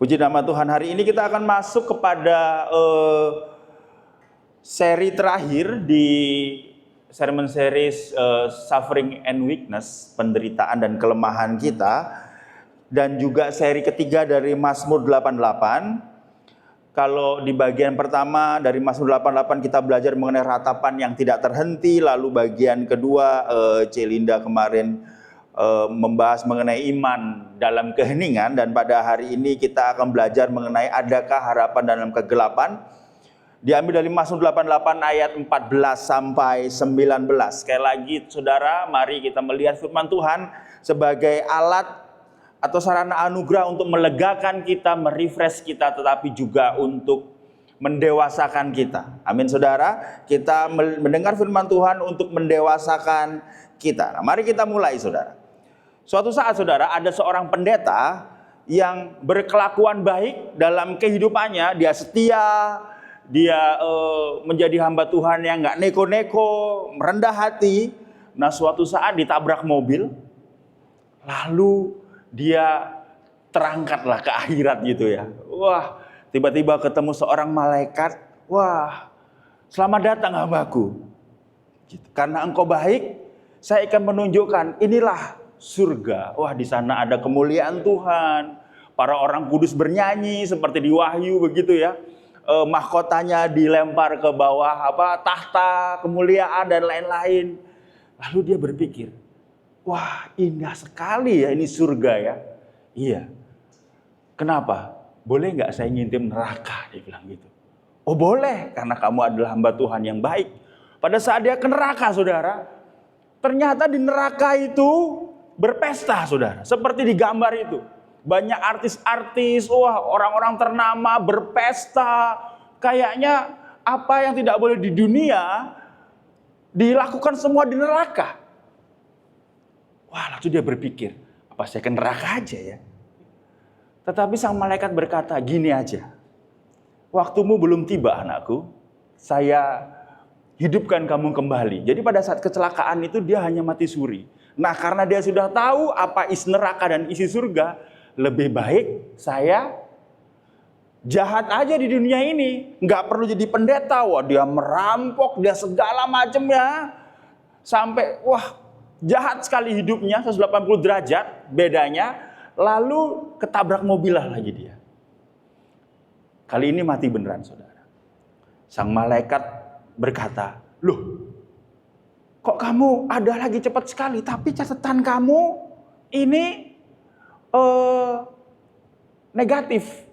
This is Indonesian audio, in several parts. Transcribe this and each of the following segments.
Puji nama Tuhan, hari ini kita akan masuk kepada seri terakhir di sermon series Suffering and Weakness, penderitaan dan kelemahan kita, dan juga seri ketiga dari Mazmur 88. Kalau di bagian pertama dari Mazmur 88 kita belajar mengenai ratapan yang tidak terhenti, lalu bagian kedua Celinda kemarin membahas mengenai iman dalam keheningan, dan pada hari ini kita akan belajar mengenai adakah harapan dalam kegelapan. Diambil dari Mazmur 88 ayat 14 sampai 19. Sekali lagi saudara, mari kita melihat firman Tuhan sebagai alat atau sarana anugerah untuk melegakan kita, merefresh kita, tetapi juga untuk mendewasakan kita. Amin saudara, kita mendengar firman Tuhan untuk mendewasakan kita. Nah, mari kita mulai saudara. Suatu saat saudara, ada seorang pendeta yang berkelakuan baik dalam kehidupannya. Dia setia, dia menjadi hamba Tuhan yang gak neko-neko, merendah hati. Nah, suatu saat ditabrak mobil, lalu dia terangkatlah ke akhirat gitu ya. Wah, tiba-tiba ketemu seorang malaikat. Wah, selamat datang hambaku. Gitu. Karena engkau baik, saya akan menunjukkan inilah surga. Wah, di sana ada kemuliaan Tuhan. Para orang kudus bernyanyi seperti di Wahyu begitu ya. Mahkotanya dilempar ke bawah tahta kemuliaan dan lain-lain. Lalu dia berpikir, wah, indah sekali ya ini surga ya. Iya. Kenapa? Boleh nggak saya ngintip neraka? Dia bilang gitu. Oh boleh, karena kamu adalah hamba Tuhan yang baik. Pada saat dia ke neraka saudara, ternyata di neraka itu berpesta saudara, seperti di gambar itu. Banyak artis-artis, wah orang-orang ternama berpesta. Kayaknya apa yang tidak boleh di dunia dilakukan semua di neraka. Wah, lalu dia berpikir, apa saya ke neraka aja ya? Tetapi sang malaikat berkata, gini aja. Waktumu belum tiba anakku, saya hidupkan kamu kembali. Jadi pada saat kecelakaan itu dia hanya mati suri. Nah, karena dia sudah tahu apa isi neraka dan isi surga, lebih baik saya jahat aja di dunia ini. Nggak perlu jadi pendeta. Wah, dia merampok, dia segala macam ya. Sampai, wah, jahat sekali hidupnya, 180 derajat bedanya. Lalu ketabrak mobil lah lagi dia. Kali ini mati beneran saudara. Sang malaikat berkata, loh, kok kamu ada lagi cepat sekali, tapi catatan kamu ini negatif.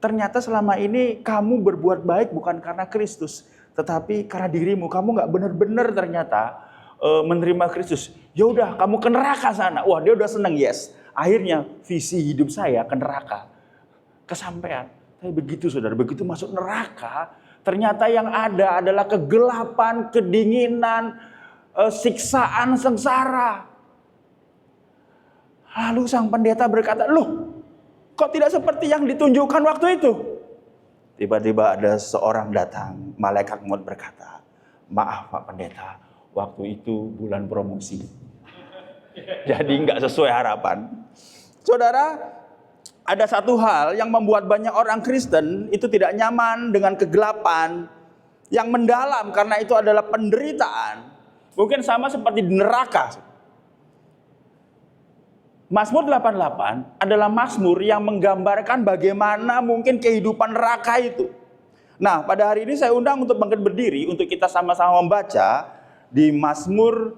Ternyata selama ini kamu berbuat baik bukan karena Kristus, tetapi karena dirimu. Kamu gak benar-benar ternyata menerima Kristus. Ya udah, kamu ke neraka sana. Wah, dia udah seneng, yes. Akhirnya visi hidup saya ke neraka kesampaian. Tapi begitu saudara, begitu masuk neraka, ternyata yang ada adalah kegelapan, kedinginan, siksaan, sengsara. Lalu sang pendeta berkata, loh, kok tidak seperti yang ditunjukkan waktu itu? Tiba-tiba ada seorang datang, malaikat maut berkata, maaf Pak Pendeta, waktu itu bulan promosi. Jadi nggak sesuai harapan. Saudara, ada satu hal yang membuat banyak orang Kristen itu tidak nyaman dengan kegelapan yang mendalam, karena itu adalah penderitaan. Mungkin sama seperti di neraka. Mazmur 88 adalah mazmur yang menggambarkan bagaimana mungkin kehidupan neraka itu. Nah, pada hari ini saya undang untuk bangkit berdiri untuk kita sama-sama membaca di Mazmur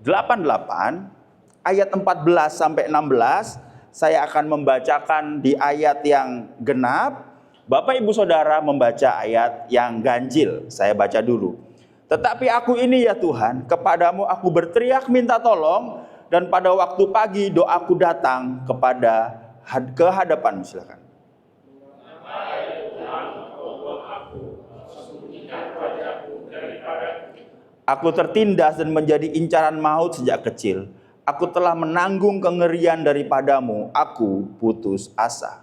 88 ayat 14 sampai 16. Saya akan membacakan di ayat yang genap. Bapak Ibu Saudara membaca ayat yang ganjil. Saya baca dulu. Tetapi aku ini ya Tuhan, kepadamu aku berteriak minta tolong, dan pada waktu pagi doaku datang ke hadapanmu. Silakan. Aku tertindas dan menjadi incaran maut sejak kecil. Aku telah menanggung kengerian daripadamu. Aku putus asa.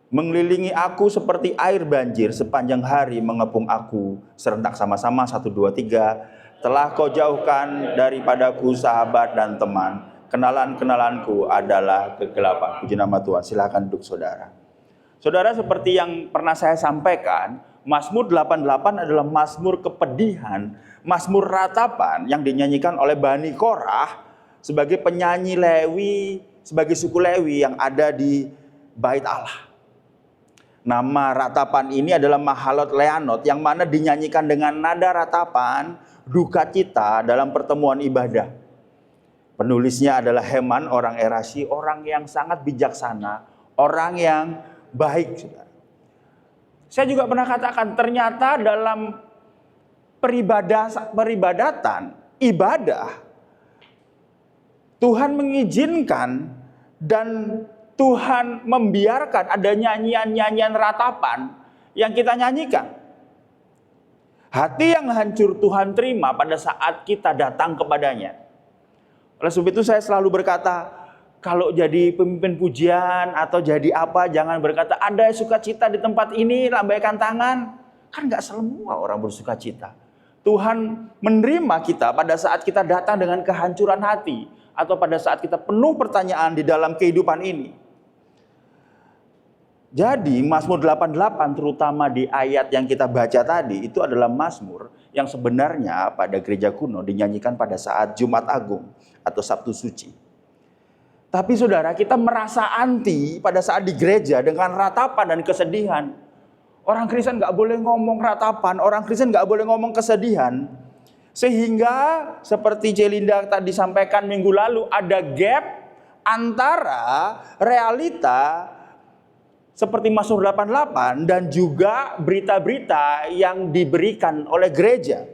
Mengelilingi aku seperti air banjir, sepanjang hari mengepung aku. Serentak sama-sama, 1, 2, 3. Telah kau jauhkan daripadaku sahabat dan teman. Kenalan-kenalanku adalah kegelapan. Puji nama Tuhan. Silakan duduk saudara. Saudara, seperti yang pernah saya sampaikan, Mazmur 88 adalah mazmur kepedihan, mazmur ratapan yang dinyanyikan oleh Bani Korah sebagai penyanyi Lewi, sebagai suku Lewi yang ada di Bait Allah. Nama ratapan ini adalah Mahalot Leanot, yang mana dinyanyikan dengan nada ratapan, duka cita dalam pertemuan ibadah. Penulisnya adalah Heman, orang Erasi, orang yang sangat bijaksana, orang yang baik. Saya juga pernah katakan, ternyata dalam peribadatan, ibadah, Tuhan mengizinkan dan Tuhan membiarkan ada nyanyian-nyanyian ratapan yang kita nyanyikan. Hati yang hancur Tuhan terima pada saat kita datang kepadanya. Oleh sebab itu saya selalu berkata, kalau jadi pemimpin pujian atau jadi apa, jangan berkata ada sukacita di tempat ini, lambaikan tangan. Kan gak semua orang bersuka cita. Tuhan menerima kita pada saat kita datang dengan kehancuran hati, atau pada saat kita penuh pertanyaan di dalam kehidupan ini. Jadi Mazmur 88 terutama di ayat yang kita baca tadi, itu adalah mazmur yang sebenarnya pada gereja kuno dinyanyikan pada saat Jumat Agung atau Sabtu Suci. Tapi saudara, kita merasa anti pada saat di gereja dengan ratapan dan kesedihan. Orang Kristen gak boleh ngomong ratapan, orang Kristen gak boleh ngomong kesedihan. Sehingga seperti Celinda tadi sampaikan minggu lalu, ada gap antara realita seperti Mazmur 88 dan juga berita-berita yang diberikan oleh gereja.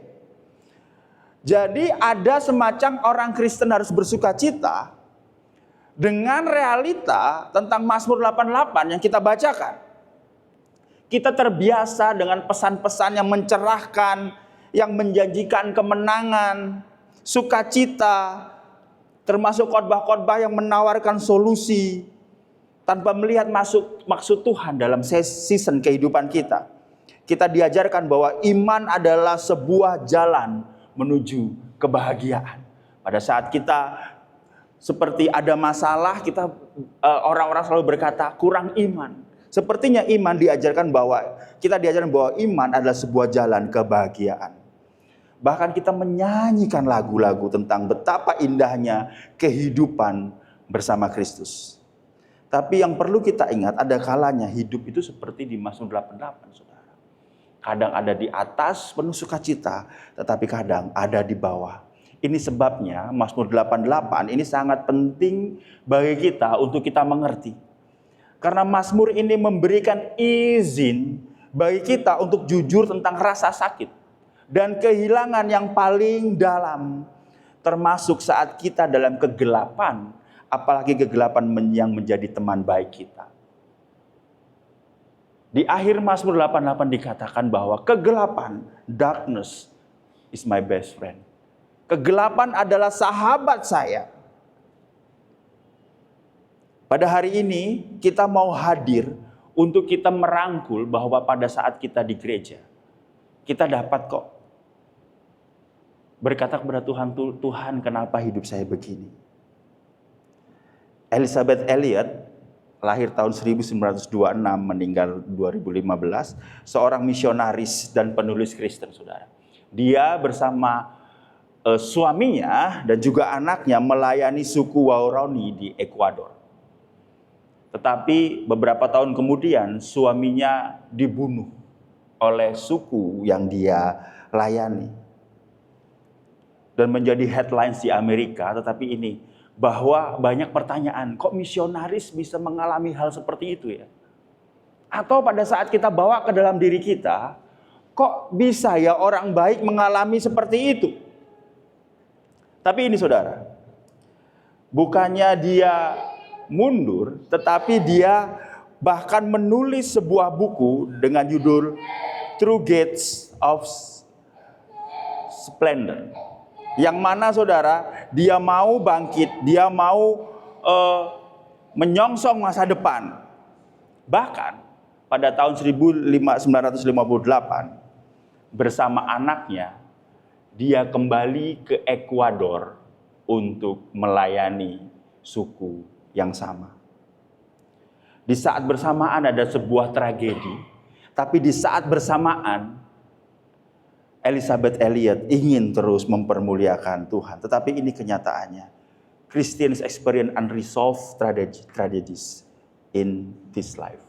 Jadi ada semacam orang Kristen harus bersuka cita dengan realita tentang Mazmur 88 yang kita bacakan. Kita terbiasa dengan pesan-pesan yang mencerahkan, yang menjanjikan kemenangan, sukacita, termasuk khotbah-khotbah yang menawarkan solusi, tanpa melihat maksud Tuhan dalam season kehidupan kita. Kita diajarkan bahwa iman adalah sebuah jalan menuju kebahagiaan. Pada saat kita seperti ada masalah, orang-orang selalu berkata kurang iman. Sepertinya kita diajarkan bahwa iman adalah sebuah jalan kebahagiaan. Bahkan kita menyanyikan lagu-lagu tentang betapa indahnya kehidupan bersama Kristus. Tapi yang perlu kita ingat, ada kalanya hidup itu seperti di Mazmur 88, saudara. Kadang ada di atas penuh sukacita, tetapi kadang ada di bawah. Ini sebabnya Mazmur 88 ini sangat penting bagi kita untuk kita mengerti. Karena Mazmur ini memberikan izin bagi kita untuk jujur tentang rasa sakit dan kehilangan yang paling dalam, termasuk saat kita dalam kegelapan. Apalagi kegelapan yang menjadi teman baik kita. Di akhir Mazmur 88 dikatakan bahwa kegelapan, darkness is my best friend. Kegelapan adalah sahabat saya. Pada hari ini kita mau hadir untuk kita merangkul bahwa pada saat kita di gereja, kita dapat kok berkata kepada Tuhan, Tuhan kenapa hidup saya begini? Elizabeth Elliot lahir tahun 1926, meninggal 2015, seorang misionaris dan penulis Kristen, saudara. Dia bersama suaminya dan juga anaknya melayani suku Waorani di Ekuador. Tetapi beberapa tahun kemudian suaminya dibunuh oleh suku yang dia layani. Dan menjadi headlines di Amerika, tetapi ini bahwa banyak pertanyaan, kok misionaris bisa mengalami hal seperti itu ya? Atau pada saat kita bawa ke dalam diri kita, kok bisa ya orang baik mengalami seperti itu? Tapi ini saudara, bukannya dia mundur, tetapi dia bahkan menulis sebuah buku dengan judul Through Gates of Splendor. Yang mana saudara, dia mau bangkit, dia mau menyongsong masa depan. Bahkan pada tahun 1958 bersama anaknya, dia kembali ke Ekuador untuk melayani suku yang sama. Di saat bersamaan ada sebuah tragedi, tapi di saat bersamaan Elisabeth Elliot ingin terus mempermuliakan Tuhan. Tetapi ini kenyataannya. Christians experience unresolved tragedies in this life.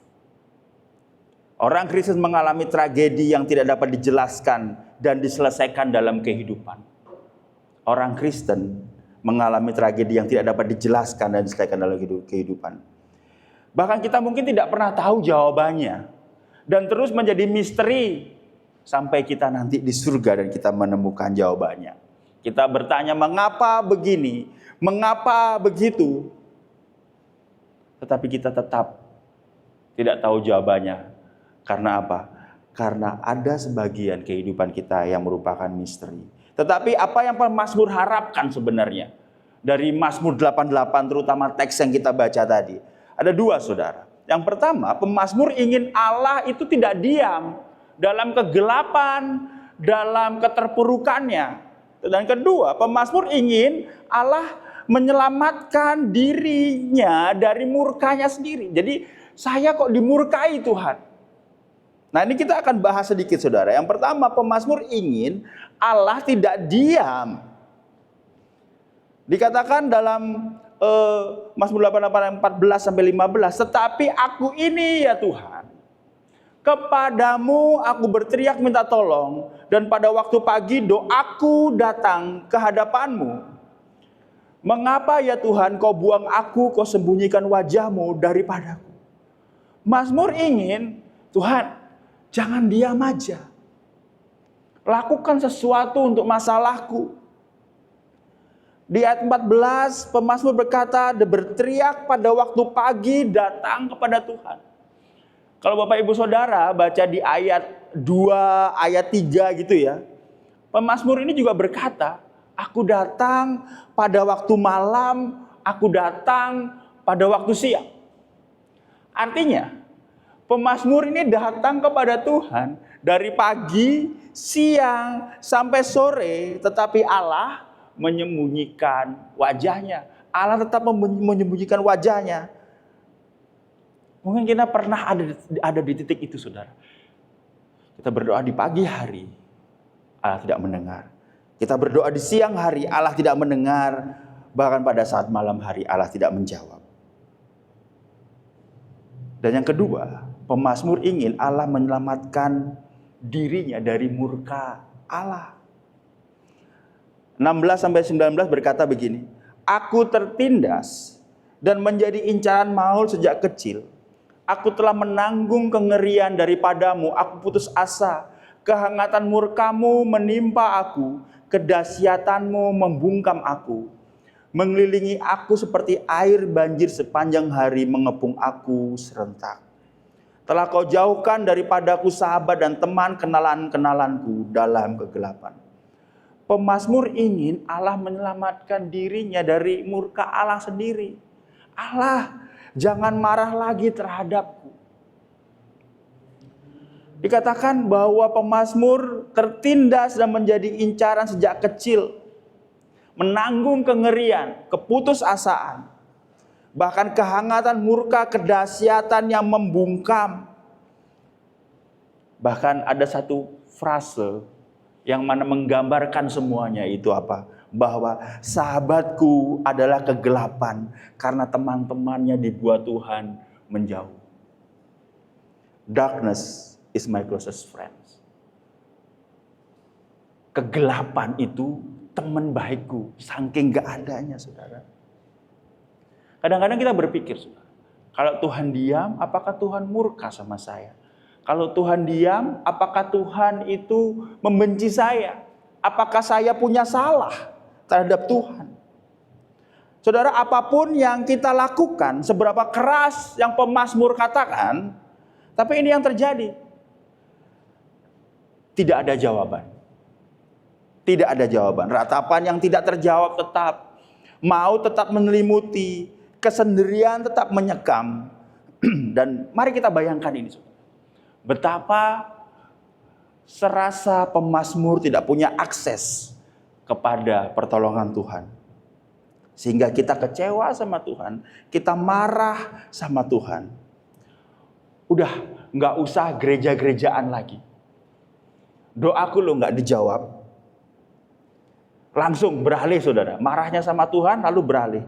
Orang Kristen mengalami tragedi yang tidak dapat dijelaskan dan diselesaikan dalam kehidupan. Orang Kristen mengalami tragedi yang tidak dapat dijelaskan dan diselesaikan dalam kehidupan. Bahkan kita mungkin tidak pernah tahu jawabannya. Dan terus menjadi misteri sampai kita nanti di surga dan kita menemukan jawabannya. Kita bertanya mengapa begini, mengapa begitu. Tetapi kita tetap tidak tahu jawabannya. Karena apa? Karena ada sebagian kehidupan kita yang merupakan misteri. Tetapi apa yang pemazmur harapkan sebenarnya? Dari Mazmur 88 terutama teks yang kita baca tadi. Ada dua saudara. Yang pertama, pemazmur ingin Allah itu tidak diam dalam kegelapan, dalam keterpurukannya. Dan kedua, pemazmur ingin Allah menyelamatkan dirinya dari murkanya sendiri. Jadi saya kok dimurkai Tuhan. Nah ini kita akan bahas sedikit saudara. Yang pertama, pemazmur ingin Allah tidak diam. Dikatakan dalam Mazmur 88 14-15, tetapi aku ini ya Tuhan, kepadamu aku berteriak minta tolong, dan pada waktu pagi doaku datang ke hadapanmu. Mengapa ya Tuhan kau buang aku, kau sembunyikan wajahmu daripadaku? Mazmur ingin, Tuhan, jangan diam aja. Lakukan sesuatu untuk masalahku. Di ayat 14, pemazmur berkata, berteriak pada waktu pagi datang kepada Tuhan. Kalau Bapak Ibu Saudara baca di ayat 2, ayat 3 gitu ya. Pemazmur ini juga berkata, aku datang pada waktu malam, aku datang pada waktu siang. Artinya, pemazmur ini datang kepada Tuhan dari pagi, siang, sampai sore. Tetapi Allah menyembunyikan wajahnya. Allah tetap menyembunyikan wajahnya. Mungkin kita pernah ada di titik itu saudara. Kita berdoa di pagi hari, Allah tidak mendengar. Kita berdoa di siang hari, Allah tidak mendengar. Bahkan pada saat malam hari, Allah tidak menjawab. Dan yang kedua, pemazmur ingin Allah menyelamatkan dirinya dari murka Allah. 16-19 berkata begini, aku tertindas dan menjadi incaran maut sejak kecil. Aku telah menanggung kengerian daripadamu, aku putus asa. Kehangatan murkamu menimpa aku, kedahsyatanmu membungkam aku. Mengelilingi aku seperti air banjir sepanjang hari mengepung aku serentak. Telah kau jauhkan daripadaku sahabat dan teman kenalan-kenalanku dalam kegelapan. Pemazmur ingin Allah menyelamatkan dirinya dari murka Allah sendiri. Allah, jangan marah lagi terhadapku. Dikatakan bahwa pemazmur tertindas dan menjadi incaran sejak kecil. Menanggung kengerian, keputusasaan. Bahkan kehangatan murka, kedahsyatan yang membungkam. Bahkan ada satu frase yang mana menggambarkan semuanya itu apa? Bahwa sahabatku adalah kegelapan karena teman-temannya dibuat Tuhan menjauh. Darkness is my closest friends. Kegelapan itu teman baikku, saking gak adanya saudara. Kadang-kadang kita berpikir, saudara, kalau Tuhan diam, apakah Tuhan murka sama saya? Kalau Tuhan diam, apakah Tuhan itu membenci saya? Apakah saya punya salah terhadap Tuhan? Saudara, apapun yang kita lakukan, seberapa keras yang pemazmur katakan, tapi ini yang terjadi. Tidak ada jawaban. Tidak ada jawaban. Ratapan yang tidak terjawab tetap. Maut tetap menyelimuti. Kesendirian tetap menyekam. Dan mari kita bayangkan ini, saudara. Betapa serasa pemazmur tidak punya akses kepada pertolongan Tuhan. Sehingga kita kecewa sama Tuhan, kita marah sama Tuhan. Udah nggak usah gereja-gerejaan lagi. Doaku lo nggak dijawab. Langsung beralih saudara, marahnya sama Tuhan lalu beralih.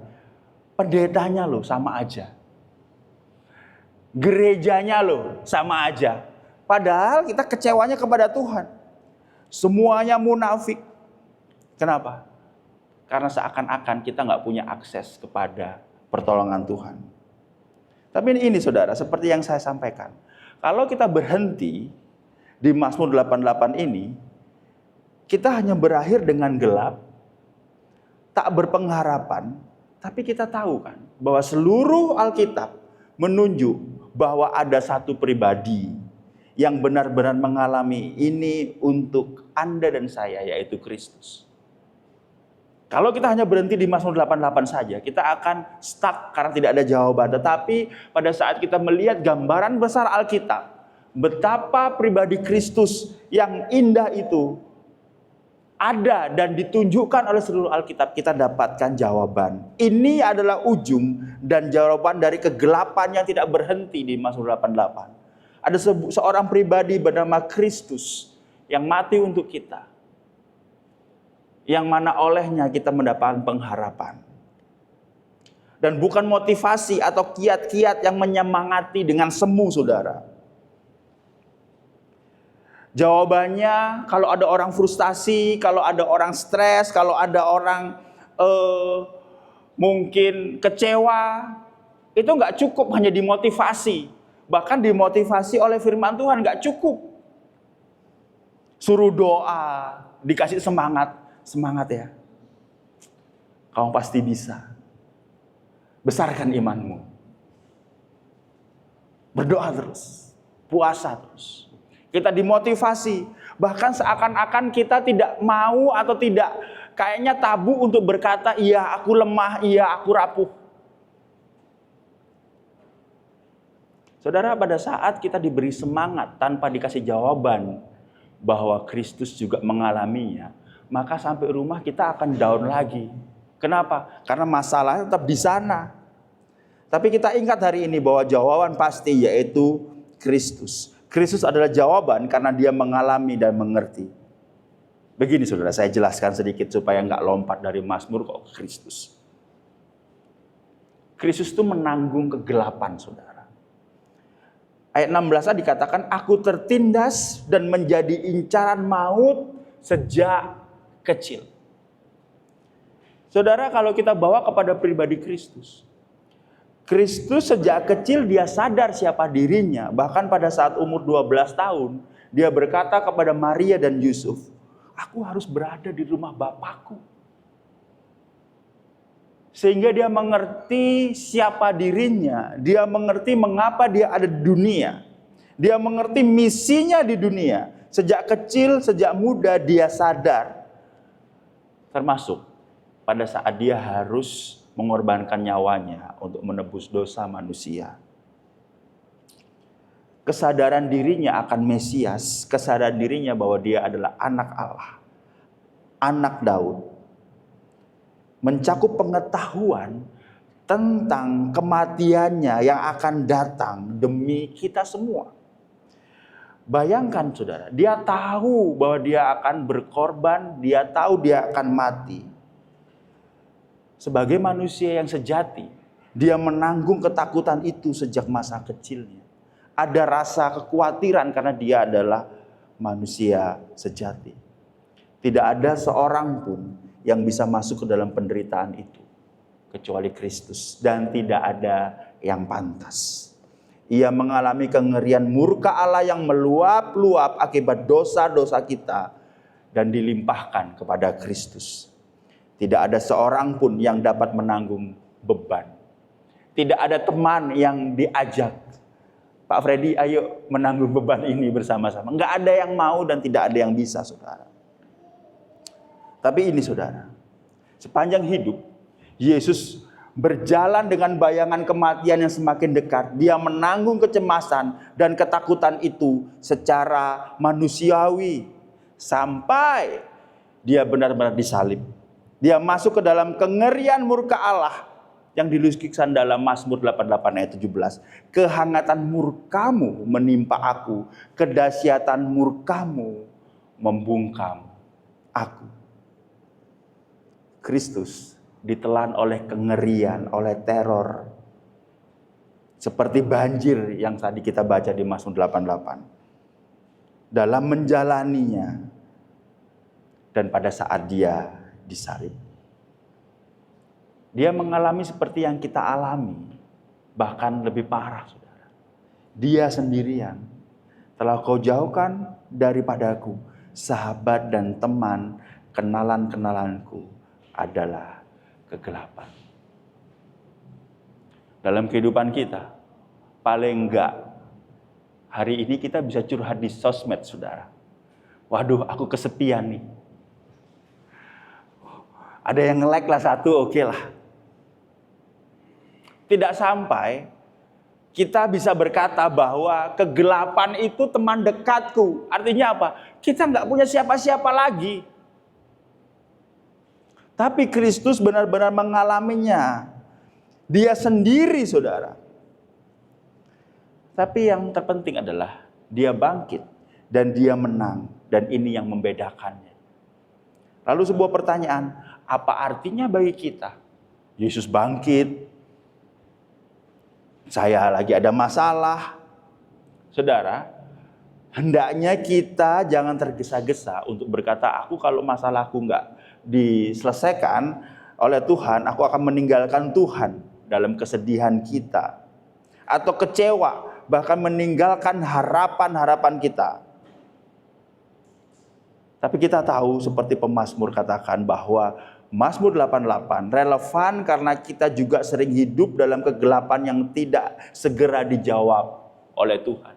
Pendetanya lo sama aja. Gerejanya lo sama aja. Padahal kita kecewanya kepada Tuhan. Semuanya munafik. Kenapa? Karena seakan-akan kita nggak punya akses kepada pertolongan Tuhan. Tapi ini saudara, seperti yang saya sampaikan. Kalau kita berhenti di Mazmur 88 ini, kita hanya berakhir dengan gelap, tak berpengharapan. Tapi kita tahu kan, bahwa seluruh Alkitab menunjuk bahwa ada satu pribadi yang benar-benar mengalami ini untuk Anda dan saya, yaitu Kristus. Kalau kita hanya berhenti di Mazmur 88 saja, kita akan stuck karena tidak ada jawaban. Tetapi pada saat kita melihat gambaran besar Alkitab, betapa pribadi Kristus yang indah itu ada dan ditunjukkan oleh seluruh Alkitab, kita dapatkan jawaban. Ini adalah ujung dan jawaban dari kegelapan yang tidak berhenti di Mazmur 88. Ada seorang pribadi bernama Kristus yang mati untuk kita. Yang mana olehnya kita mendapatkan pengharapan. Dan bukan motivasi atau kiat-kiat yang menyemangati dengan semu saudara. Jawabannya kalau ada orang frustasi, kalau ada orang stres, kalau ada orang mungkin kecewa, itu nggak cukup hanya dimotivasi. Bahkan dimotivasi oleh firman Tuhan nggak cukup. Suruh doa, dikasih semangat. Semangat ya. Kamu pasti bisa. Besarkan imanmu. Berdoa terus. Puasa terus. Kita dimotivasi. Bahkan seakan-akan kita tidak mau atau tidak, kayaknya tabu untuk berkata, iya aku lemah, iya aku rapuh. Saudara, pada saat kita diberi semangat tanpa dikasih jawaban bahwa Kristus juga mengalaminya, maka sampai rumah kita akan down lagi. Kenapa? Karena masalahnya tetap di sana. Tapi kita ingat hari ini bahwa jawaban pasti yaitu Kristus. Kristus adalah jawaban karena dia mengalami dan mengerti. Begini saudara, saya jelaskan sedikit supaya nggak lompat dari Mazmur kok ke Kristus. Kristus itu menanggung kegelapan saudara. Ayat 16 dikatakan, aku tertindas dan menjadi incaran maut sejak kecil. Saudara, kalau kita bawa kepada pribadi Kristus, Kristus sejak kecil dia sadar siapa dirinya. Bahkan pada saat umur 12 tahun, dia berkata kepada Maria dan Yusuf, aku harus berada di rumah Bapakku. Sehingga dia mengerti siapa dirinya, dia mengerti mengapa dia ada di dunia. Dia mengerti misinya di dunia. Sejak kecil, sejak muda dia sadar. Termasuk pada saat dia harus mengorbankan nyawanya untuk menebus dosa manusia. Kesadaran dirinya akan Mesias, kesadaran dirinya bahwa dia adalah anak Allah, anak Daud, mencakup pengetahuan tentang kematiannya yang akan datang demi kita semua. Bayangkan saudara, dia tahu bahwa dia akan berkorban, dia tahu dia akan mati. Sebagai manusia yang sejati, dia menanggung ketakutan itu sejak masa kecilnya. Ada rasa kekhawatiran karena dia adalah manusia sejati. Tidak ada seorang pun yang bisa masuk ke dalam penderitaan itu kecuali Kristus, dan tidak ada yang pantas. Ia mengalami kengerian murka Allah yang meluap-luap akibat dosa-dosa kita dan dilimpahkan kepada Kristus. Tidak ada seorang pun yang dapat menanggung beban. Tidak ada teman yang diajak, Pak Freddy ayo menanggung beban ini bersama-sama. Enggak ada yang mau dan tidak ada yang bisa saudara. Tapi ini saudara, sepanjang hidup Yesus berjalan dengan bayangan kematian yang semakin dekat. Dia menanggung kecemasan dan ketakutan itu secara manusiawi. Sampai dia benar-benar disalib. Dia masuk ke dalam kengerian murka Allah yang dilukiskan dalam Mazmur 88 ayat 17. Kehangatan murkamu menimpa aku, kedahsyatan murkamu membungkam aku. Kristus ditelan oleh kengerian, oleh teror. Seperti banjir yang tadi kita baca di Mazmur 88. Dalam menjalaninya. Dan pada saat dia disalib, dia mengalami seperti yang kita alami. Bahkan lebih parah, saudara. Dia sendirian. Telah kau jauhkan daripadaku sahabat dan teman, kenalan-kenalanku adalah kegelapan. Dalam kehidupan kita, paling enggak hari ini kita bisa curhat di sosmed, saudara. Waduh, aku kesepian nih. Ada yang nge-like lah satu, oke lah. Tidak sampai kita bisa berkata bahwa kegelapan itu teman dekatku. Artinya apa? Kita nggak punya siapa-siapa lagi. Tapi Kristus benar-benar mengalaminya. Dia sendiri, saudara. Tapi yang terpenting adalah dia bangkit dan dia menang. Dan ini yang membedakannya. Lalu sebuah pertanyaan, apa artinya bagi kita? Yesus bangkit. Saya lagi ada masalah. Saudara, hendaknya kita jangan tergesa-gesa untuk berkata, aku kalau masalahku nggak diselesaikan oleh Tuhan, aku akan meninggalkan Tuhan dalam kesedihan kita. Atau kecewa, bahkan meninggalkan harapan-harapan kita. Tapi kita tahu seperti pemazmur katakan bahwa Mazmur 88 relevan karena kita juga sering hidup dalam kegelapan yang tidak segera dijawab oleh Tuhan.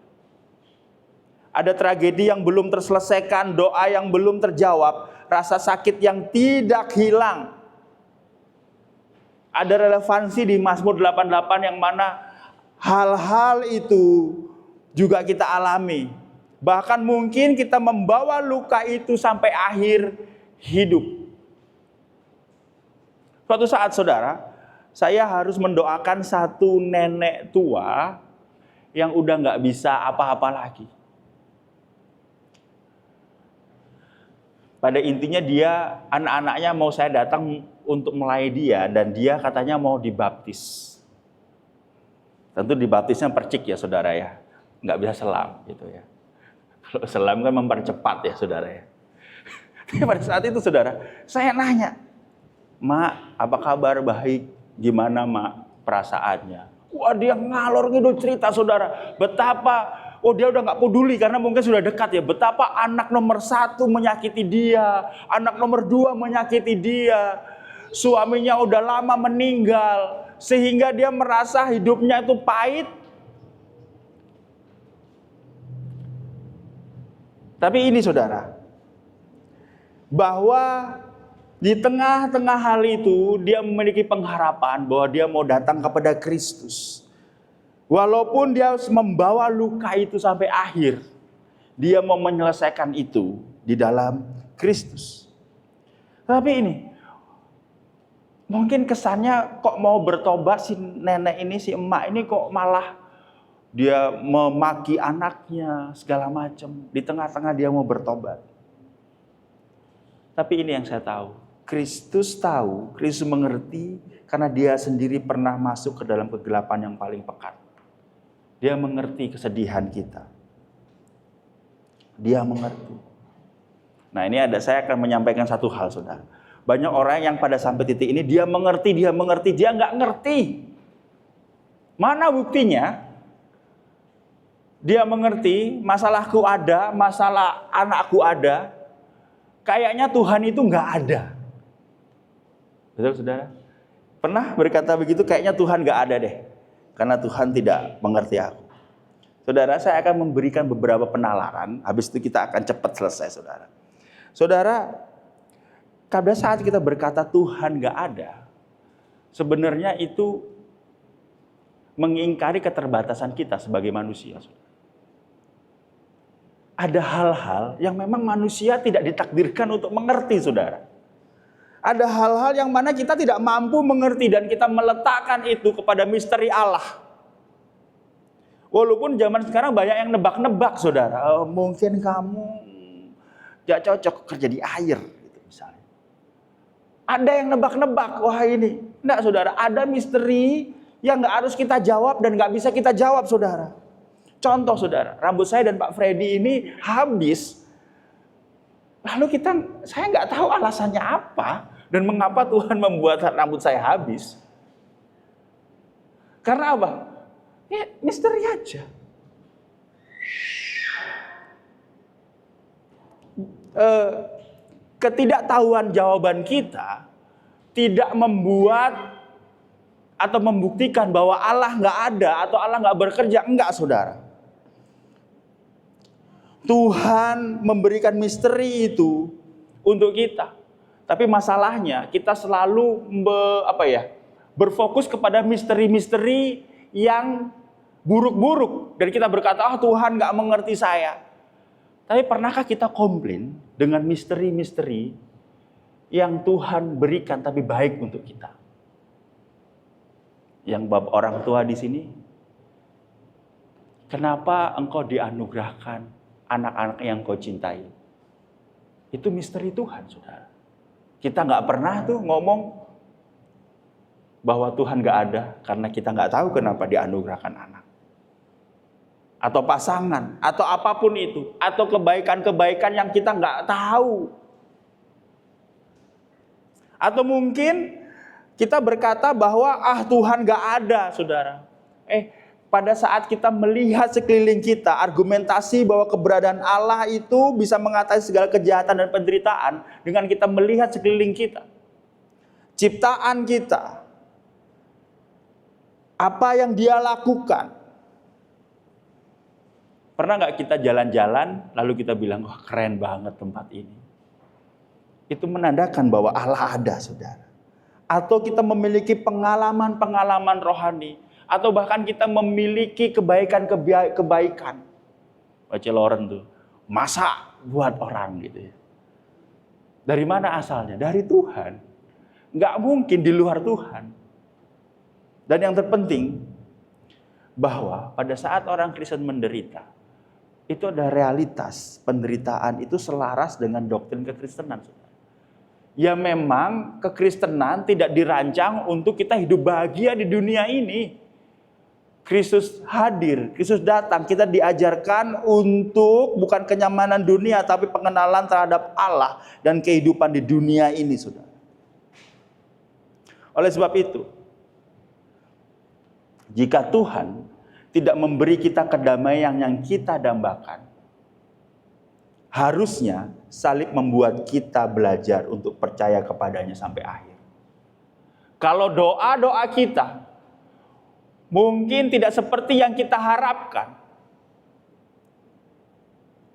Ada tragedi yang belum terselesaikan, doa yang belum terjawab, rasa sakit yang tidak hilang. Ada relevansi di Mazmur 88 yang mana hal-hal itu juga kita alami. Bahkan mungkin kita membawa luka itu sampai akhir hidup. Suatu saat, saudara, saya harus mendoakan satu nenek tua yang udah nggak bisa apa-apa lagi. Pada intinya dia, anak-anaknya mau saya datang untuk melayani dia, dan dia katanya mau dibaptis. Tentu dibaptisnya percik ya, saudara ya, nggak bisa selam gitu ya. Kalau selam kan mempercepat ya, saudara ya. Tapi pada saat itu, saudara, saya nanya, Mak, apa kabar? Baik. Gimana, Mak, perasaannya? Wah, dia ngalor ngidul cerita, saudara. Betapa, dia udah gak peduli karena mungkin sudah dekat ya. Betapa anak nomor 1 menyakiti dia. Anak nomor 2 menyakiti dia. Suaminya udah lama meninggal. Sehingga dia merasa hidupnya itu pahit. Tapi ini, saudara, bahwa di tengah-tengah hal itu, dia memiliki pengharapan bahwa dia mau datang kepada Kristus. Walaupun dia membawa luka itu sampai akhir, dia mau menyelesaikan itu di dalam Kristus. Tapi ini, mungkin kesannya kok mau bertobat si nenek ini, si emak ini kok malah dia memaki anaknya segala macam. Di tengah-tengah dia mau bertobat. Tapi ini yang saya tahu. Kristus tahu, Kristus mengerti karena dia sendiri pernah masuk ke dalam kegelapan yang paling pekat. Dia mengerti kesedihan kita. Dia mengerti. Nah, ini saya akan menyampaikan satu hal, saudara. Banyak orang yang pada sampai titik ini dia mengerti, dia nggak ngerti. Mana buktinya? Dia mengerti, masalahku ada, masalah anakku ada. Kayaknya Tuhan itu nggak ada. Betul, saudara? Pernah berkata begitu, kayaknya Tuhan gak ada deh. Karena Tuhan tidak mengerti aku. Saudara, saya akan memberikan beberapa penalaran. Habis itu kita akan cepat selesai, saudara. Saudara, pada saat kita berkata Tuhan gak ada, sebenarnya itu mengingkari keterbatasan kita sebagai manusia. Saudara. ada hal-hal yang memang manusia tidak ditakdirkan untuk mengerti, saudara. Ada hal-hal yang mana kita tidak mampu mengerti dan kita meletakkan itu kepada misteri Allah. Walaupun zaman sekarang banyak yang nebak-nebak, saudara. Mungkin kamu gak cocok kerja di air, gitu misalnya. Ada yang nebak-nebak, wah ini. Enggak, saudara, ada misteri yang gak harus kita jawab dan gak bisa kita jawab, saudara. Contoh, saudara, rambut saya dan Pak Freddy ini habis. Lalu saya nggak tahu alasannya apa dan mengapa Tuhan membuat rambut saya habis. Karena apa? Ya, misteri aja. Ketidaktahuan jawaban kita tidak membuat atau membuktikan bahwa Allah nggak ada atau Allah nggak bekerja. Enggak, saudara. Tuhan memberikan misteri itu untuk kita. Tapi masalahnya kita selalu berfokus kepada misteri-misteri yang buruk-buruk. Dan kita berkata, Tuhan gak mengerti saya. Tapi pernahkah kita komplain dengan misteri-misteri yang Tuhan berikan tapi baik untuk kita? Yang bab orang tua di sini, kenapa engkau dianugerahkan anak-anak yang kau cintai? Itu misteri Tuhan, saudara. Kita nggak pernah tuh ngomong bahwa Tuhan nggak ada karena kita nggak tahu kenapa dianugerahkan anak. Atau pasangan, atau apapun itu. Atau kebaikan-kebaikan yang kita nggak tahu. Atau mungkin kita berkata bahwa Tuhan nggak ada, saudara. Pada saat kita melihat sekeliling kita, argumentasi bahwa keberadaan Allah itu bisa mengatasi segala kejahatan dan penderitaan dengan kita melihat sekeliling kita. Ciptaan kita. Apa yang Dia lakukan. Pernah nggak kita jalan-jalan lalu kita bilang, wah keren banget tempat ini. Itu menandakan bahwa Allah ada, saudara. Atau kita memiliki pengalaman-pengalaman rohani. Atau bahkan kita memiliki kebaikan-kebaikan. Baca Loren tuh, masak buat orang gitu ya. Dari mana asalnya? Dari Tuhan. Nggak mungkin di luar Tuhan. Dan yang terpenting, bahwa pada saat orang Kristen menderita, itu ada realitas penderitaan itu selaras dengan doktrin kekristenan. Ya memang kekristenan tidak dirancang untuk kita hidup bahagia di dunia ini. Kristus hadir, Kristus datang, kita diajarkan untuk bukan kenyamanan dunia, tapi pengenalan terhadap Allah dan kehidupan di dunia ini, saudara. Oleh sebab itu, jika Tuhan tidak memberi kita kedamaian yang kita dambakan, harusnya salib membuat kita belajar untuk percaya kepadanya sampai akhir. Kalau doa-doa kita mungkin tidak seperti yang kita harapkan.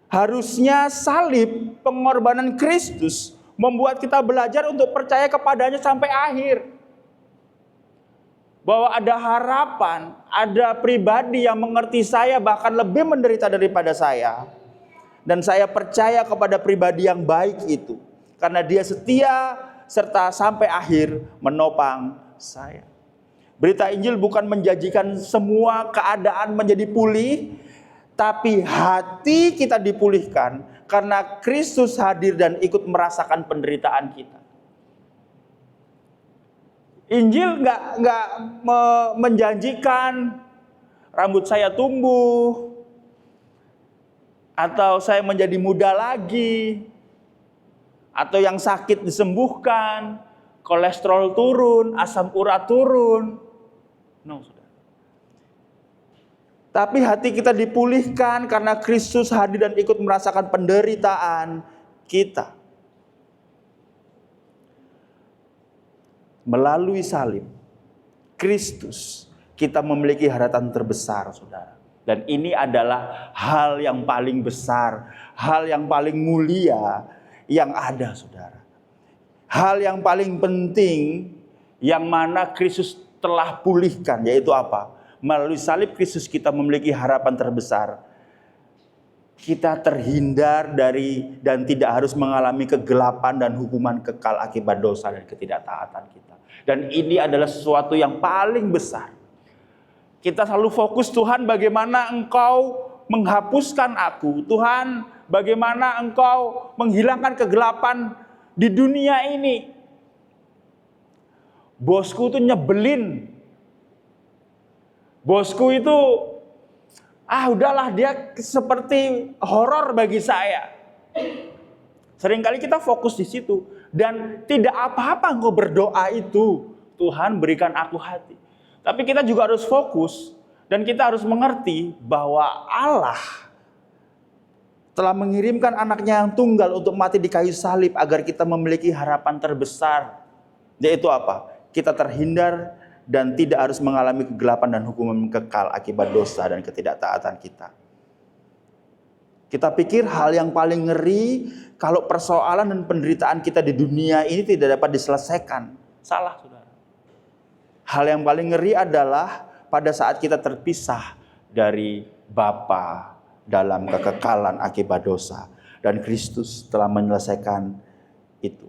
Harusnya salib, pengorbanan Kristus, membuat kita belajar untuk percaya kepadanya sampai akhir. Bahwa ada harapan, ada pribadi yang mengerti saya bahkan lebih menderita daripada saya. Dan saya percaya kepada pribadi yang baik itu. Karena dia setia serta sampai akhir menopang saya. Berita Injil bukan menjanjikan semua keadaan menjadi pulih, tapi hati kita dipulihkan karena Kristus hadir dan ikut merasakan penderitaan kita. Injil nggak menjanjikan rambut saya tumbuh atau saya menjadi muda lagi atau yang sakit disembuhkan, kolesterol turun, asam urat turun. No, saudara. Tapi hati kita dipulihkan karena Kristus hadir dan ikut merasakan penderitaan kita. Melalui salib Kristus, kita memiliki harapan terbesar, saudara. Dan ini adalah hal yang paling besar, hal yang paling mulia yang ada, saudara. Hal yang paling penting yang mana Kristus telah pulihkan, yaitu apa? Melalui salib Kristus kita memiliki harapan terbesar. kita terhindar dari dan tidak harus mengalami kegelapan dan hukuman kekal akibat dosa dan ketidaktaatan kita. Dan ini adalah sesuatu yang paling besar. Kita selalu fokus, Tuhan bagaimana Engkau menghapuskan aku. Tuhan bagaimana Engkau menghilangkan kegelapan di dunia ini. Bosku itu nyebelin. Bosku itu udahlah, dia seperti horor bagi saya. Seringkali kita fokus di situ. Dan tidak apa-apa engkau berdoa itu, Tuhan berikan aku hati. Tapi kita juga harus fokus. Dan kita harus mengerti bahwa Allah telah mengirimkan anaknya yang tunggal untuk mati di kayu salib agar kita memiliki harapan terbesar. Yaitu apa? Kita terhindar dan tidak harus mengalami kegelapan dan hukuman kekal akibat dosa dan ketidaktaatan kita. Kita pikir hal yang paling ngeri kalau persoalan dan penderitaan kita di dunia ini tidak dapat diselesaikan. Salah, saudara. Hal yang paling ngeri adalah pada saat kita terpisah dari Bapa dalam kekekalan akibat dosa. Dan Kristus telah menyelesaikan itu.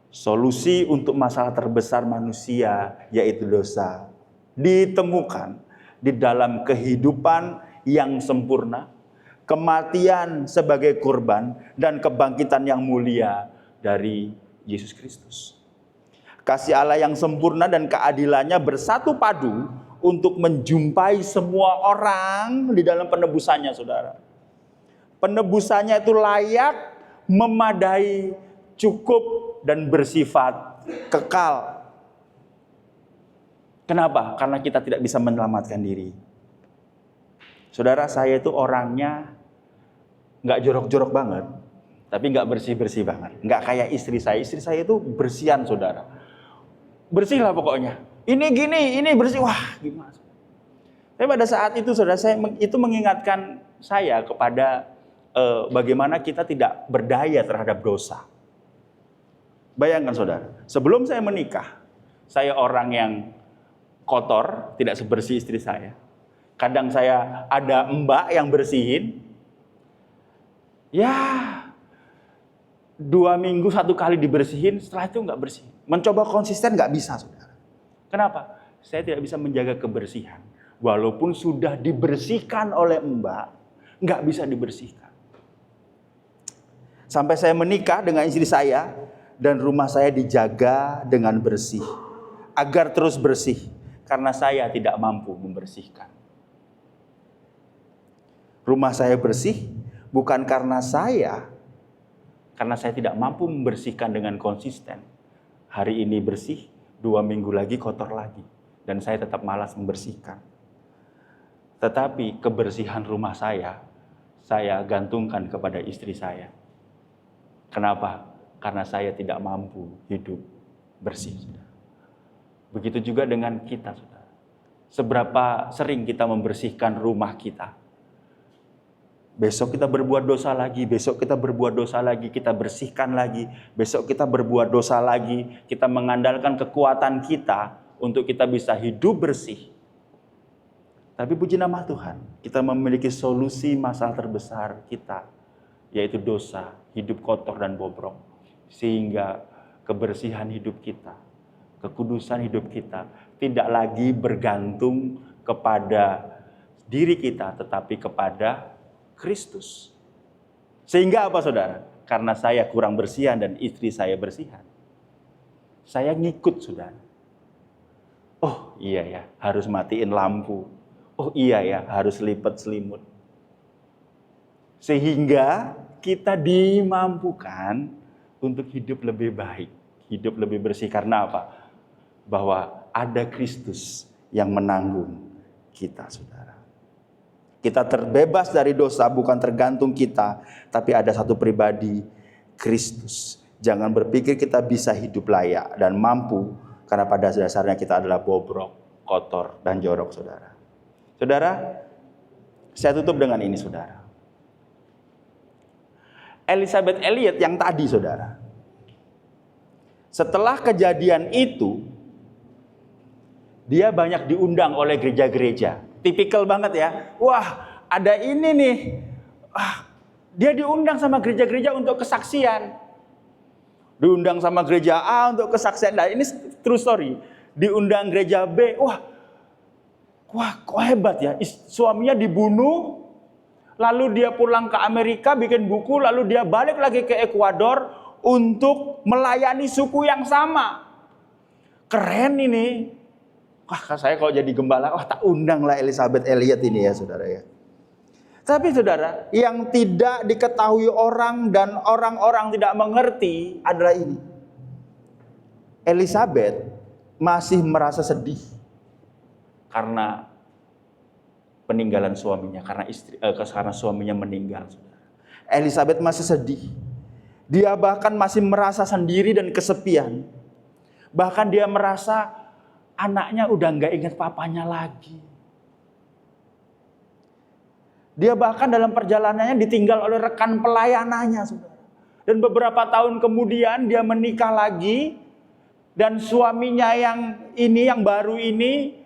Solusi untuk masalah terbesar manusia, yaitu dosa, ditemukan di dalam kehidupan yang sempurna, kematian sebagai kurban, dan kebangkitan yang mulia dari Yesus Kristus. Kasih Allah yang sempurna dan keadilannya bersatu padu untuk menjumpai semua orang di dalam penebusannya, saudara. Penebusannya itu layak, memadai, cukup, dan bersifat kekal. Kenapa? Karena kita tidak bisa menyelamatkan diri. Saudara, saya itu orangnya nggak jorok-jorok banget, tapi nggak bersih-bersih banget. Nggak kayak istri saya. Istri saya itu bersihan, saudara. Bersih lah pokoknya. Ini gini, ini bersih. Wah, gimana? Tapi pada saat itu, saudara, itu mengingatkan saya kepada bagaimana kita tidak berdaya terhadap dosa. Bayangkan, saudara, sebelum saya menikah, saya orang yang kotor, tidak sebersih istri saya. Kadang saya ada mbak yang bersihin. Ya, 2 minggu 1 kali dibersihin, setelah itu nggak bersih. Mencoba konsisten nggak bisa, saudara. Kenapa? Saya tidak bisa menjaga kebersihan. Walaupun sudah dibersihkan oleh mbak, nggak bisa dibersihkan. Sampai saya menikah dengan istri saya, dan rumah saya dijaga dengan bersih. Agar terus bersih, karena saya tidak mampu membersihkan. Rumah saya bersih bukan karena saya tidak mampu membersihkan dengan konsisten. Hari ini bersih, 2 minggu lagi kotor lagi. Dan saya tetap malas membersihkan. Tetapi kebersihan rumah saya gantungkan kepada istri saya. Kenapa? Karena saya tidak mampu hidup bersih. Begitu juga dengan kita, saudara. Seberapa sering kita membersihkan rumah kita. Besok kita berbuat dosa lagi, besok kita berbuat dosa lagi, kita bersihkan lagi. Besok kita berbuat dosa lagi, kita mengandalkan kekuatan kita untuk kita bisa hidup bersih. Tapi puji nama Tuhan, kita memiliki solusi masalah terbesar kita, yaitu dosa, hidup kotor dan bobrok. Sehingga kebersihan hidup kita, kekudusan hidup kita tidak lagi bergantung kepada diri kita, tetapi kepada Kristus. Sehingga apa, saudara? Karena saya kurang bersihan dan istri saya bersihan, saya ngikut, saudara. Oh iya ya, harus matiin lampu. Oh iya ya, harus lipat selimut. Sehingga kita dimampukan untuk hidup lebih baik, hidup lebih bersih. Karena apa? Bahwa ada Kristus yang menanggung kita, saudara. Kita terbebas dari dosa bukan tergantung kita, tapi ada satu pribadi, Kristus. Jangan berpikir kita bisa hidup layak dan mampu, karena pada dasarnya kita adalah bobrok, kotor, dan jorok, saudara. Saudara, saya tutup dengan ini, saudara. Elisabeth Elliot yang tadi, saudara. Setelah kejadian itu, dia banyak diundang oleh gereja-gereja. Tipikal banget ya. Wah, ada ini nih, dia diundang sama gereja-gereja untuk kesaksian. Diundang sama gereja A untuk kesaksian. Nah ini true story. Diundang gereja B, wah kok hebat ya. Suaminya dibunuh, lalu dia pulang ke Amerika bikin buku, lalu dia balik lagi ke Ekuador untuk melayani suku yang sama. Keren ini. Wah saya kalau jadi gembala, tak undanglah Elizabeth Elliot ini ya saudara ya. Tapi saudara, yang tidak diketahui orang dan orang-orang tidak mengerti adalah ini. Elizabeth masih merasa sedih karena peninggalan suaminya, karena suaminya meninggal. Saudara. Elizabeth masih sedih. Dia bahkan masih merasa sendiri dan kesepian. Bahkan dia merasa anaknya udah gak ingat papanya lagi. Dia bahkan dalam perjalanannya ditinggal oleh rekan pelayanannya, saudara. Dan beberapa tahun kemudian dia menikah lagi. Dan suaminya yang baru ini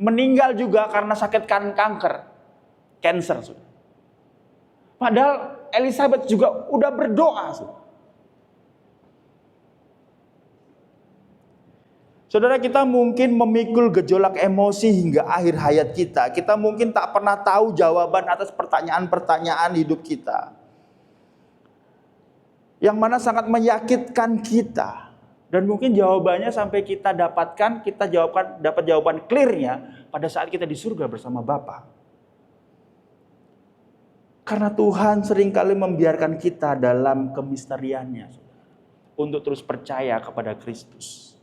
meninggal juga karena sakit kanker. Cancer, saudara. Padahal Elizabeth juga udah berdoa, saudara. Saudara, kita mungkin memikul gejolak emosi hingga akhir hayat kita. Kita mungkin tak pernah tahu jawaban atas pertanyaan-pertanyaan hidup kita. Yang mana sangat menyakitkan kita. Dan mungkin jawabannya sampai kita dapat jawaban clear-nya pada saat kita di surga bersama Bapa. Karena Tuhan seringkali membiarkan kita dalam kemisteriannya, saudara, untuk terus percaya kepada Kristus.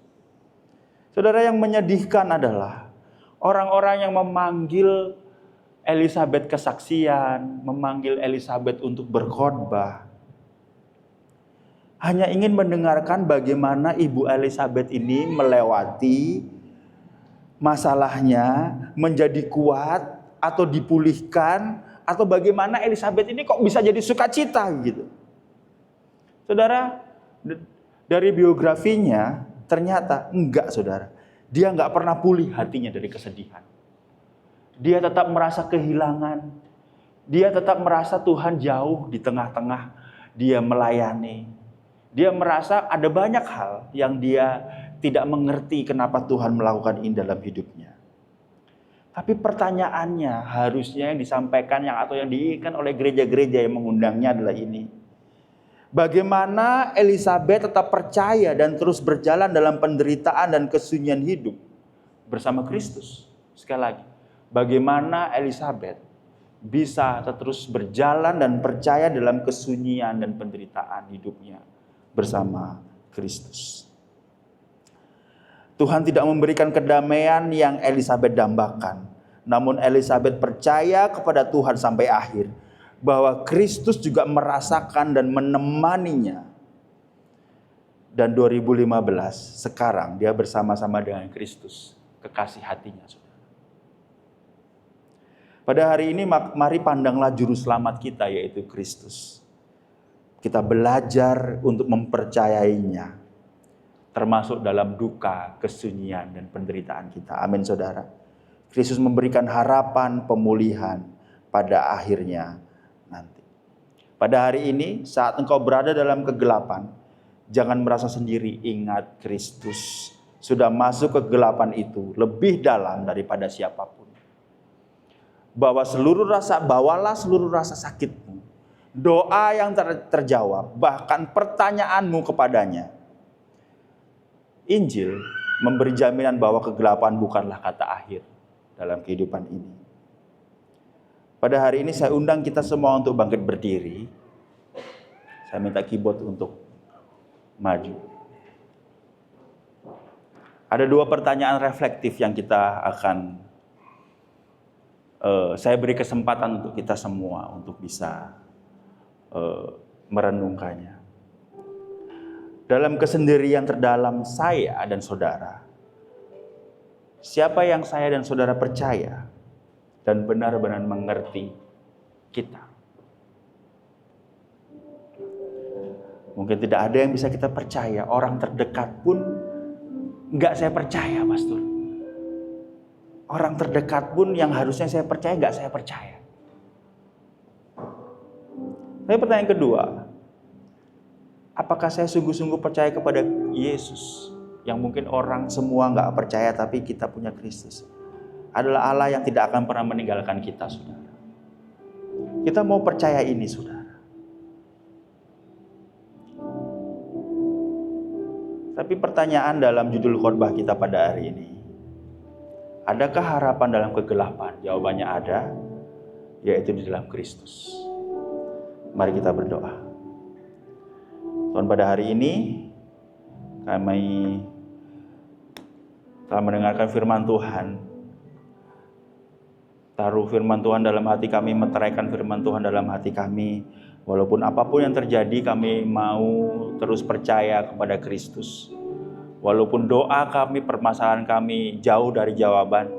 Saudara, yang menyedihkan adalah orang-orang yang memanggil Elizabeth kesaksian, memanggil Elizabeth untuk berkhotbah, hanya ingin mendengarkan bagaimana Ibu Elizabeth ini melewati masalahnya, menjadi kuat atau dipulihkan, atau bagaimana Elizabeth ini kok bisa jadi sukacita gitu. Saudara, dari biografinya ternyata enggak, saudara. Dia enggak pernah pulih hatinya dari kesedihan. Dia tetap merasa kehilangan. Dia tetap merasa Tuhan jauh di tengah-tengah dia melayani. Dia merasa ada banyak hal yang dia tidak mengerti kenapa Tuhan melakukan ini dalam hidupnya. Tapi pertanyaannya harusnya yang disampaikan atau yang diinginkan oleh gereja-gereja yang mengundangnya adalah ini. Bagaimana Elizabeth tetap percaya dan terus berjalan dalam penderitaan dan kesunyian hidup bersama Kristus. Sekali lagi, bagaimana Elizabeth bisa terus berjalan dan percaya dalam kesunyian dan penderitaan hidupnya bersama Kristus. Tuhan tidak memberikan kedamaian yang Elizabeth dambakan. Namun Elizabeth percaya kepada Tuhan sampai akhir. Bahwa Kristus juga merasakan dan menemaninya. Dan 2015 sekarang dia bersama-sama dengan Kristus, kekasih hatinya. Pada hari ini mari pandanglah juru selamat kita, yaitu Kristus. Kita belajar untuk mempercayainya, termasuk dalam duka, kesunyian, dan penderitaan kita. Amin, saudara. Kristus memberikan harapan pemulihan pada akhirnya nanti. Pada hari ini, saat engkau berada dalam kegelapan, jangan merasa sendiri. Ingat, Kristus sudah masuk ke kegelapan itu lebih dalam daripada siapapun. Bawalah seluruh rasa sakitmu, doa yang terjawab, bahkan pertanyaanmu kepadanya. Injil memberi jaminan bahwa kegelapan bukanlah kata akhir dalam kehidupan ini. Pada hari ini saya undang kita semua untuk bangkit berdiri. Saya minta keyboard untuk maju. Ada dua pertanyaan reflektif yang kita akan saya beri kesempatan untuk kita semua untuk bisa merenungkannya. Dalam kesendirian terdalam saya dan saudara, siapa yang saya dan saudara percaya dan benar-benar mengerti kita? Mungkin tidak ada yang bisa kita percaya. Orang terdekat pun enggak saya percaya, pastor. Orang terdekat pun yang harusnya saya percaya enggak saya percaya. Tapi pertanyaan kedua, apakah saya sungguh-sungguh percaya kepada Yesus? Yang mungkin orang semua nggak percaya, tapi kita punya Kristus. Adalah Allah yang tidak akan pernah meninggalkan kita, saudara. Kita mau percaya ini, saudara. Tapi pertanyaan dalam judul khotbah kita pada hari ini, adakah harapan dalam kegelapan? Jawabannya ada, yaitu di dalam Kristus. Mari kita berdoa. Tuhan, pada hari ini kami telah mendengarkan firman Tuhan. Taruh firman Tuhan dalam hati kami, meteraikan firman Tuhan dalam hati kami. Walaupun apapun yang terjadi, kami mau terus percaya kepada Kristus. Walaupun doa kami, permasalahan kami jauh dari jawaban,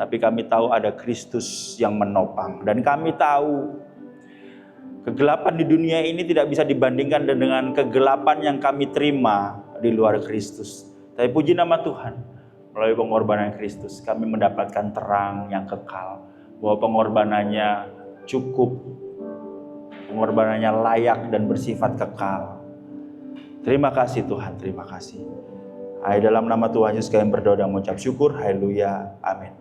tapi kami tahu ada Kristus yang menopang. Dan kami tahu kegelapan di dunia ini tidak bisa dibandingkan dengan kegelapan yang kami terima di luar Kristus. Tapi puji nama Tuhan, melalui pengorbanan Kristus kami mendapatkan terang yang kekal. Bahwa pengorbanannya cukup, pengorbanannya layak dan bersifat kekal. Terima kasih Tuhan, terima kasih. Dalam nama Tuhan Yesus kami berdoa dan mengucap syukur. Haleluya, amin.